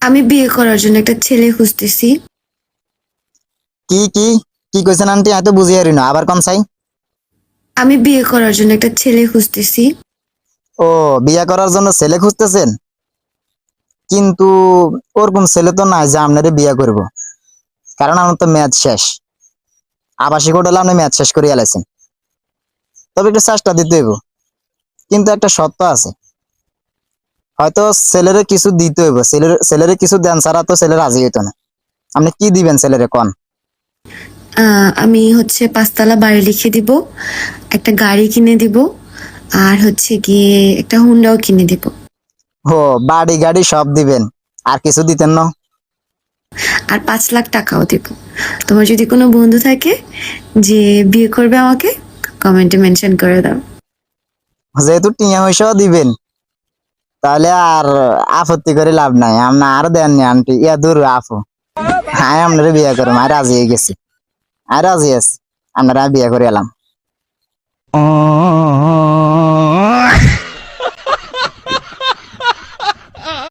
আমি বিয়ে করার জন্য একটা ছেলে খুঁজতেছি। কি কি কি কইছেন আন্টি? আমি তো বুঝি হারি না, আবার কোন চাই? আমি বিয়ে করার জন্য একটা ছেলে খুঁজতেছি। ও, বিয়ে করার জন্য ছেলে খুঁজতেছেন? কিন্তু ওরকম ছেলে তো নাই যে আপনারে বিয়ে করব, কারণ আমার তো ম্যাথ শেষ। আবাসিক হোটেলে আপনি ম্যাথ শেষ করে এলাইছেন। তবে একটু চেষ্টা দিতে হইব, কিন্তু একটা শর্ত আছে। হয়তো ছেলেরে কিছু দিতে হইব, ছেলেরে কিছু দেন ছাড়া তো ছেলে রাজি হইতো না। আপনি কি দিবেন ছেলেরে কোন? আমি হচ্ছে 5 তলা বাড়ি লিখে দিব, একটা গাড়ি কিনে দিব, আর হচ্ছে গিয়ে একটা হুন্ডাও কিনে দিব। ও, বাড়ি গাড়ি সব দিবেন, আর কিছু দিতেন না? আর 5 লাখ টাকাও দিব। তোমার যদি কোনো বন্ধু থাকে যে বিয়ে করবে আমাকে, কমেন্টে মেনশন করে দাও। যেহেতু টিয়া পয়সাও দিবেন, তাহলে আর আপত্তি করে লাভ নাই। আপনি আর দেননি আন্টি, ইয়া দূর আপু। হ্যাঁ, আপনারা বিয়ে করুন, আর রাজি হয়ে গেছি। আর রাজি আছি, আপনারা বিয়ে করে এলাম।